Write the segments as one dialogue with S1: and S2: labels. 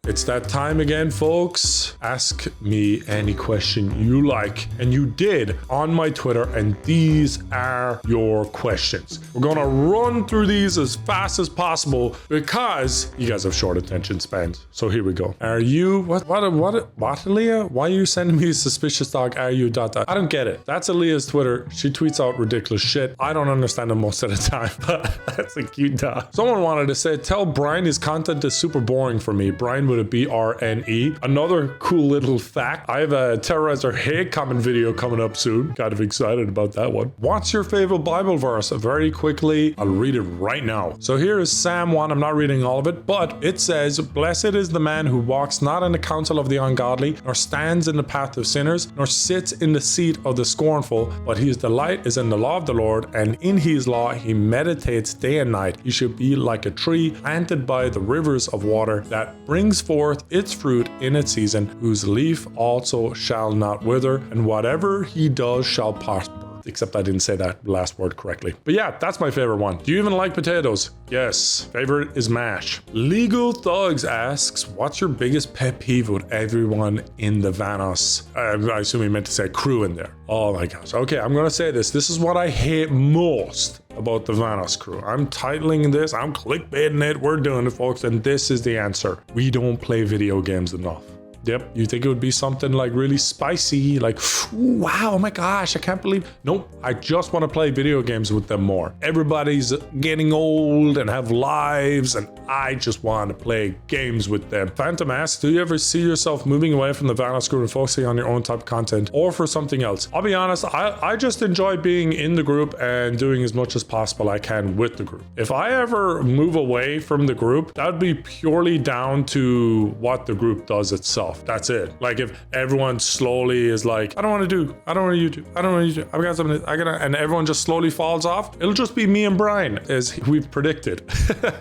S1: It's that time again, folks. Ask me any question you like. And you did on my Twitter, and these are your questions. We're gonna run through these as fast as possible because you guys have short attention spans. So here we go. Are you, what, Aaliyah? Why are you sending me a suspicious dog? Are you ... I don't get it. That's Aaliyah's Twitter. She tweets out ridiculous shit. I don't understand them most of the time, but that's a cute dog. Someone wanted to say, tell Brian his content is super boring for me. Brian with a BRNE. Another cool little fact. I have a Terroriser hate comment video coming up soon. Kind of excited about that one. What's your favorite Bible verse? Very quickly, I'll read it right now. So here is Psalm 1. I'm not reading all of it, but it says, blessed is the man who walks not in the counsel of the ungodly, nor stands in the path of sinners, nor sits in the seat of the scornful, but his delight is in the law of the Lord, and in his law he meditates day and night. He should be like a tree planted by the rivers of water that brings forth its fruit in its season, whose leaf also shall not wither, and whatever he does shall prosper. Except I didn't say that last word correctly. But yeah, that's my favorite one. Do you even like potatoes? Yes. Favorite is mash. Legal Thugs asks, what's your biggest pet peeve with everyone in the Vanoss? I assume he meant to say crew in there. Oh my gosh. Okay, I'm gonna say this. This is what I hate most about the Vanoss crew. I'm titling this, I'm clickbaiting it, we're doing it, folks, and this is the answer. We don't play video games enough. Yep, you think it would be something like really spicy, like, ooh, wow, oh my gosh, I can't believe. Nope, I just want to play video games with them more. Everybody's getting old and have lives, and I just want to play games with them. Phantom asks, do you ever see yourself moving away from the Vanoss crew and focusing on your own type of content or for something else? I'll be honest, I just enjoy being in the group and doing as much as possible I can with the group. If I ever move away from the group, that would be purely down to what the group does itself. That's it. Like if everyone slowly is like, I don't want to do, I've got something, and everyone just slowly falls off, it'll just be me and Brian, as we've predicted.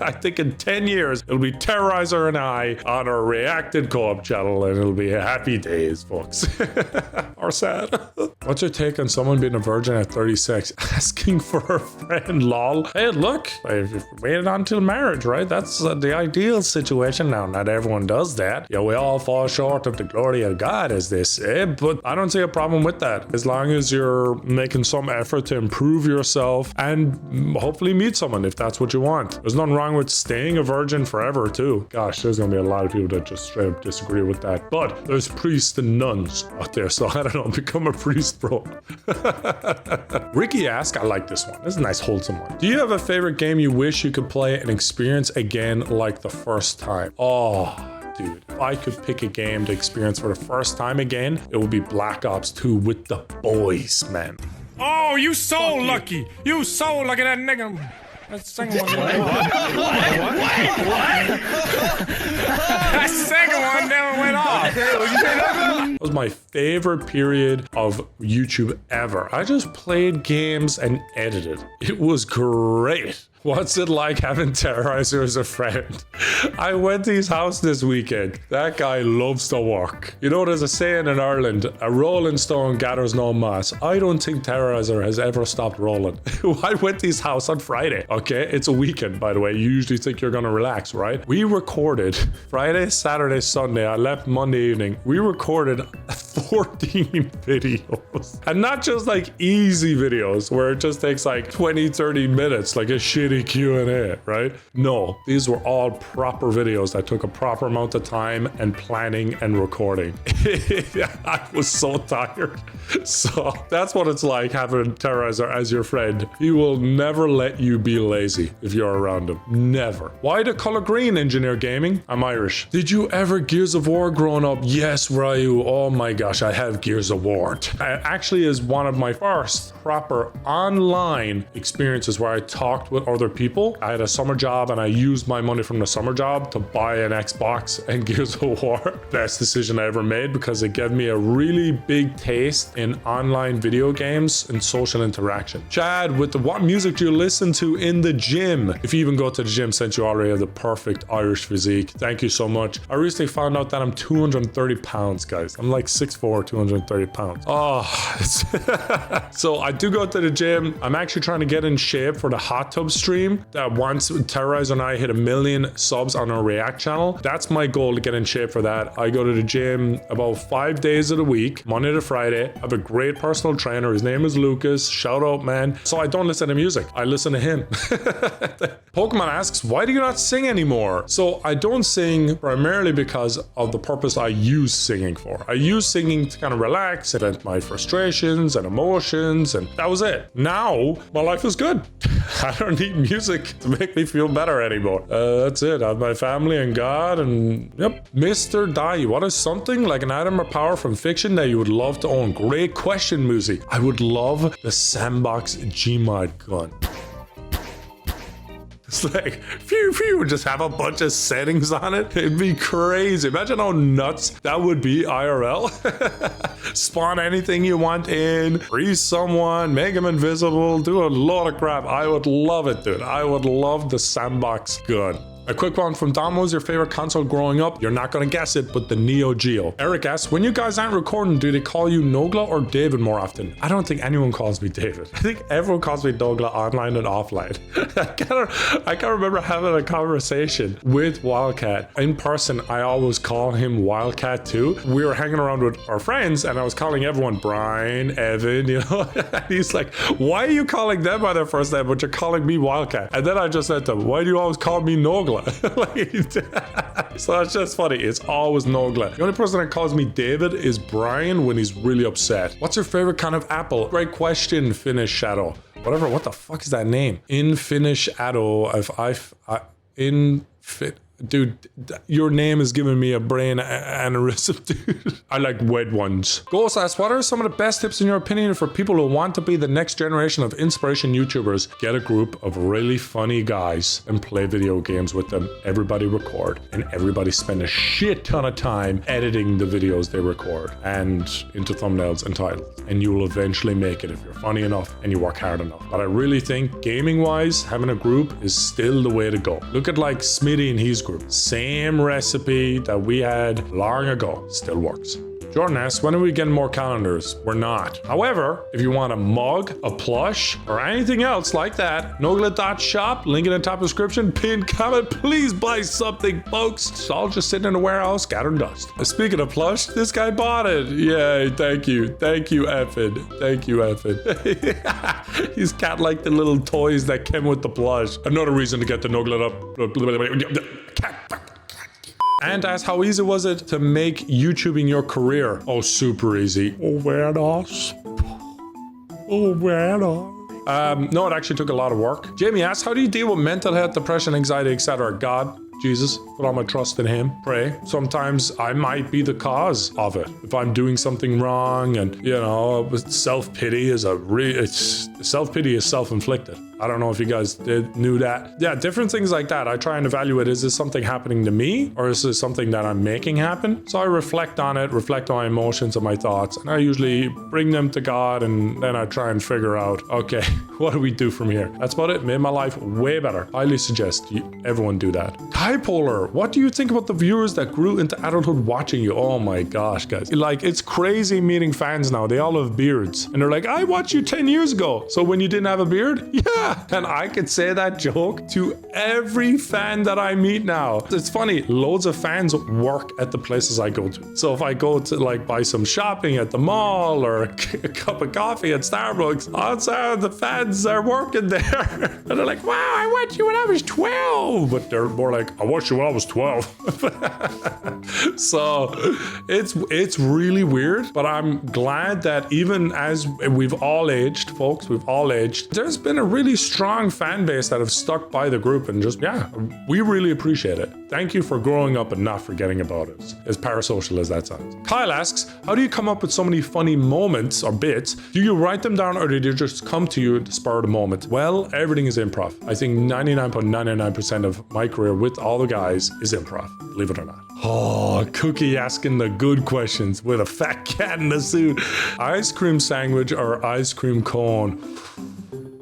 S1: I think in 10 years, it'll be Terroriser and I on our reacted co-op channel, and it'll be happy days, folks. Or sad. What's your take on someone being a virgin at 36? Asking for a friend, lol. Hey, look, I've waited until marriage, right? That's the ideal situation now. Not everyone does that. Yeah, we all fall short of the glory of God, as they say, but I don't see a problem with that. As long as you're making some effort to improve yourself and hopefully meet someone if that's what you want. There's nothing wrong with staying a virgin forever too. Gosh, there's gonna be a lot of people that just straight up disagree with that. But there's priests and nuns out there, so I don't know, become a priest, bro. Ricky asks, I like this one. This is a nice wholesome one. Do you have a favorite game you wish you could play and experience again like the first time? Oh, dude, if I could pick a game to experience for the first time again, it would be Black Ops 2 with the boys, man. Oh, you so lucky. You so lucky, that nigga. That second one. What? That second one never went off. That was my favorite period of YouTube ever. I just played games and edited. It was great. What's it like having Terroriser as a friend? I went to his house this weekend. That guy loves to work. You know, there's a saying in Ireland, a rolling stone gathers no moss. I don't think Terroriser has ever stopped rolling. I went to his house on Friday. Okay, it's a weekend, by the way. You usually think you're gonna relax, right? We recorded Friday, Saturday, Sunday. I left Monday evening. We recorded 14 videos. And not just like easy videos where it just takes like 20, 30 minutes, like a shitty Q&A, right? No, these were all proper videos that took a proper amount of time and planning and recording. I was so tired. So that's what it's like having Terroriser as your friend. He will never let you be lazy if you're around him. Never. Why the color green, Engineer Gaming? I'm Irish. Did you ever Gears of War growing up? Yes, Ryu. Oh my gosh, I have Gears of War. It actually is one of my first proper online experiences where I talked with other people. I had a summer job and I used my money from the summer job to buy an Xbox and Gears of War. Best decision I ever made because it gave me a really big taste in online video games and social interaction. Chad, with what music do you listen to in the gym? If you even go to the gym, since you already have the perfect Irish physique, thank you so much. I recently found out that I'm 230 pounds, guys. I'm like 6'4", 204, 230 pounds. Oh, so I do go to the gym. I'm actually trying to get in shape for the hot tub stream that once Terroriser and I hit 1 million subs on our React channel. That's my goal, to get in shape for that. I go to the gym about 5 days of the week, Monday to Friday. I have a great personal trainer. His name is Lucas. Shout out, man. So I don't listen to music. I listen to him. Pokemon asks, why do you not sing anymore? So I don't sing primarily because of the purpose I use singing for. I use singing to kind of relax and vent my frustrations and emotions, and that was it. Now my life is good. I don't need music to make me feel better anymore. That's it. I have my family and God, and yep. Mr. Dai, what is something like an item or power from fiction that you would love to own? Great question, Muzi. I would love the Sandbox Gmod gun. It's like, phew, phew, just have a bunch of settings on it. It'd be crazy. Imagine how nuts that would be IRL. Spawn anything you want in, freeze someone, make them invisible, do a lot of crap. I would love it, dude. I would love the Sandbox gun. A quick one from Dom. Was your favorite console growing up? You're not gonna guess it, but the Neo Geo. Eric asks, when you guys aren't recording, do they call you Nogla or David more often? I don't think anyone calls me David. I think everyone calls me Nogla online and offline. I can't remember having a conversation with Wildcat. In person, I always call him Wildcat too. We were hanging around with our friends and I was calling everyone Brian, Evan, you know. And he's like, why are you calling them by their first name, but you're calling me Wildcat? And then I just said to him, why do you always call me Nogla? So it's just funny. It's always Nogla. The only person that calls me David is Brian when he's really upset. What's your favorite kind of apple? Great question, Finnish Shadow. Whatever. What the fuck is that name? In Finnish Shadow. Dude, your name is giving me a brain aneurysm, dude. I like wet ones. Ghost asks, what are some of the best tips in your opinion for people who want to be the next generation of inspiration YouTubers? Get a group of really funny guys and play video games with them. Everybody record and everybody spend a shit ton of time editing the videos they record and into thumbnails and titles. And you will eventually make it if you're funny enough and you work hard enough. But I really think gaming wise, having a group is still the way to go. Look at like Smitty and his group. Same recipe that we had long ago. Still works. Jordan asks, when are we getting more calendars? We're not. However, if you want a mug, a plush, or anything else like that, Nogla.shop, link in the top description, pinned comment, please buy something, folks. It's all just sitting in the warehouse, gathering dust. Speaking of plush, this guy bought it. Yay, thank you. Thank you, Effin. Thank you, Effin. He's got like the little toys that came with the plush. Another reason to get the Nogla up. And ask, how easy was it to make YouTubing your career? Oh, super easy. Oh, Vanoss. Oh, Vanoss. No, it actually took a lot of work. Jamie asks, how do you deal with mental health, depression, anxiety, etc.? God, Jesus, put all my trust in him, pray. Sometimes I might be the cause of it. If I'm doing something wrong and, you know, self-pity is self-pity is self-inflicted. I don't know if you guys knew that. Yeah, different things like that. I try and evaluate, is this something happening to me or is this something that I'm making happen? So I reflect on it, reflect on my emotions and my thoughts, and I usually bring them to God and then I try and figure out, okay, what do we do from here? That's about it. Made my life way better. Highly suggest everyone do that. Bipolar, what do you think about the viewers that grew into adulthood watching you? Oh my gosh, guys. Like, it's crazy meeting fans now. They all have beards. And they're like, I watched you 10 years ago. So when you didn't have a beard? Yeah. And I could say that joke to every fan that I meet now. It's funny, loads of fans work at the places I go to. So if I go to like buy some shopping at the mall or a cup of coffee at Starbucks, odds are the fans are working there. And they're like, wow, I watched you when I was 12. But they're more like, I watched you when I was 12. So it's really weird, but I'm glad that even as we've all aged, folks, we've all aged, there's been a really strong fan base that have stuck by the group and just, yeah, we really appreciate it. Thank you for growing up and not forgetting about us. As parasocial as that sounds. Kyle asks, how do you come up with so many funny moments or bits? Do you write them down or do they just come to you at the spur of the moment? Well, everything is improv. I think 99.99% of my career with all the guys is improv, believe it or not. Oh, Cookie asking the good questions with a fat cat in a suit. Ice cream sandwich or ice cream cone?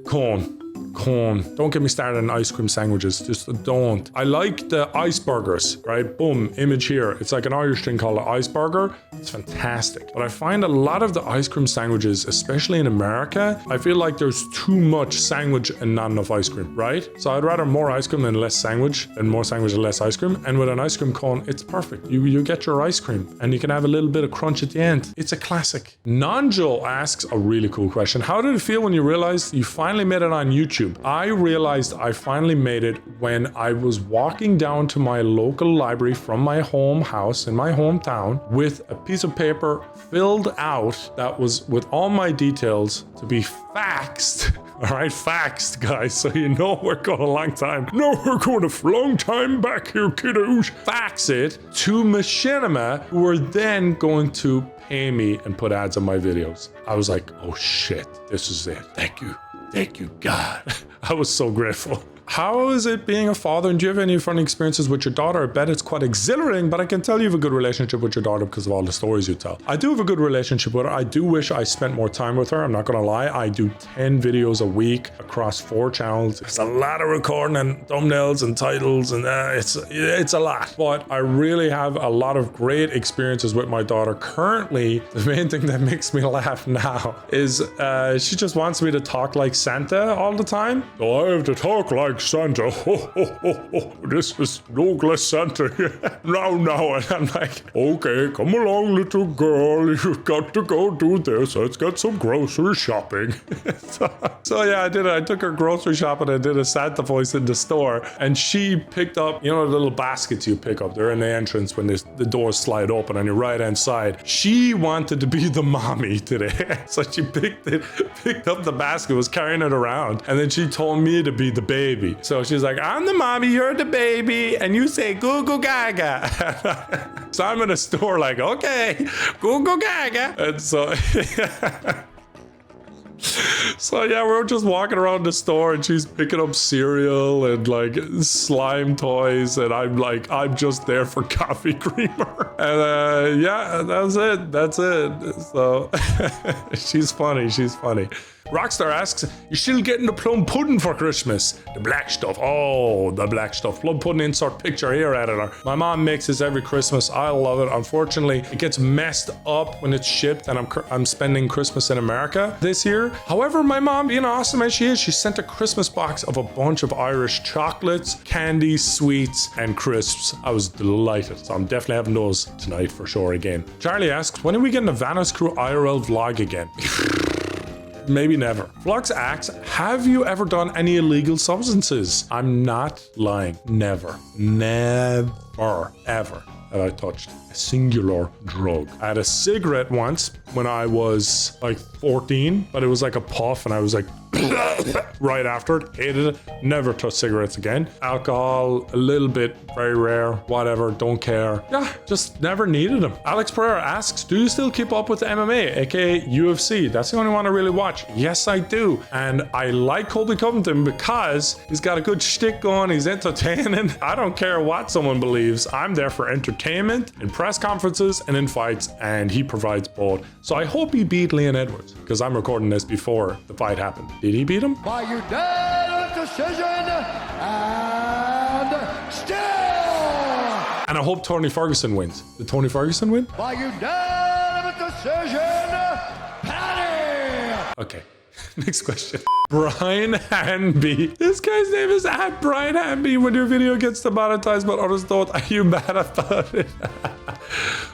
S1: Cone. cone. Don't get me started on ice cream sandwiches. Just don't. I like the ice burgers, right? Boom, image here. It's like an Irish thing called an ice burger. It's fantastic. But I find a lot of the ice cream sandwiches, especially in America, I feel like there's too much sandwich and not enough ice cream, right? So I'd rather more ice cream and less sandwich than more sandwich and less ice cream. And with an ice cream cone, it's perfect. You get your ice cream and you can have a little bit of crunch at the end. It's a classic. Nonjo asks a really cool question. How did it feel when you realized you finally made it on YouTube? I realized I finally made it when I was walking down to my local library from my home house in my hometown with a piece of paper filled out that was with all my details to be faxed. All right, faxed, guys, so you know we're going a long time. No, we're going a long time back here, kiddos. Fax it to Machinima, who were then going to pay me and put ads on my videos. I was like, oh shit, this is it. Thank you. Thank you, God. I was so grateful. How is it being a father, and do you have any funny experiences with your daughter? I bet it's quite exhilarating, but I can tell you have a good relationship with your daughter because of all the stories you tell. I do have a good relationship with her. I do wish I spent more time with her. I'm not gonna lie. I do 10 videos a week across 4 channels. It's a lot of recording and thumbnails and titles, and it's a lot. But I really have a lot of great experiences with my daughter. Currently, the main thing that makes me laugh now is she just wants me to talk like Santa all the time. So I have to talk like Santa. Ho, ho, ho, ho. This is Nogla Santa. now. And I'm like, okay, come along, little girl. You've got to go do this. Let's get some grocery shopping. so yeah, I did it. I took her grocery shopping and did a Santa voice in the store. And she picked up, you know, the little baskets you pick up. They're in the entrance when the doors slide open on your right hand side. She wanted to be the mommy today. So she picked up the basket, was carrying it around. And then she told me to be the baby. So she's like, I'm the mommy, you're the baby, and you say goo goo gaga. So I'm in a store like, okay, goo goo gaga. And so so yeah, we're just walking around the store and she's picking up cereal and like slime toys, and I'm just there for coffee creamer. And yeah, that's it. So she's funny. Rockstar asks, you're still getting the plum pudding for Christmas? The black stuff. Oh, the black stuff. Plum pudding, insert picture here, editor. My mom makes this every Christmas. I love it. Unfortunately, it gets messed up when it's shipped, and I'm spending Christmas in America this year. However, my mom, being awesome as she is, she sent a Christmas box of a bunch of Irish chocolates, candy, sweets, and crisps. I was delighted. So I'm definitely having those tonight for sure again. Charlie asks, when are we getting a Vanoss Crew IRL vlog again? Maybe never. Flux asks, have you ever done any illegal substances? I'm not lying. Never, ever have I touched a singular drug. I had a cigarette once when I was like 14, but it was like a puff and I was like right after it. Hated it. Never touched cigarettes again. Alcohol, a little bit, very rare, whatever, don't care. Yeah, just never needed them. Alex Pereira asks, do you still keep up with MMA, aka UFC? That's the only one I really watch. Yes, I do. And I like Colby Covington because he's got a good shtick going, he's entertaining. I don't care what someone believes. I'm there for entertainment, in press conferences, and in fights, and he provides both. So I hope he beat Leon Edwards, because I'm recording this before the fight happened. Did he beat him?
S2: By unanimous decision, and still.
S1: And I hope Tony Ferguson wins. Did Tony Ferguson win?
S2: By unanimous decision, Paddy.
S1: Okay. Next question. Brian Hanby. This guy's name is @Brian Hanby. When your video gets demonetized but others don't, are you mad about it?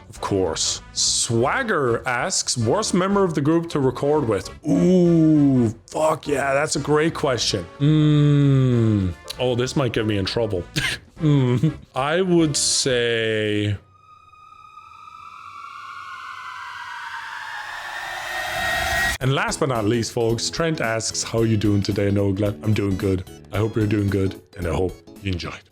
S1: Of course. Swagger asks, worst member of the group to record with? Ooh, fuck yeah, that's a great question. Oh, this might get me in trouble. I would say... And last but not least, folks, Trent asks, how are you doing today, Nogla? I'm doing good. I hope you're doing good, and I hope you enjoyed.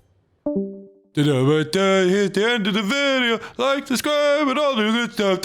S1: Hit the end of the video, like, subscribe, and all the good stuff.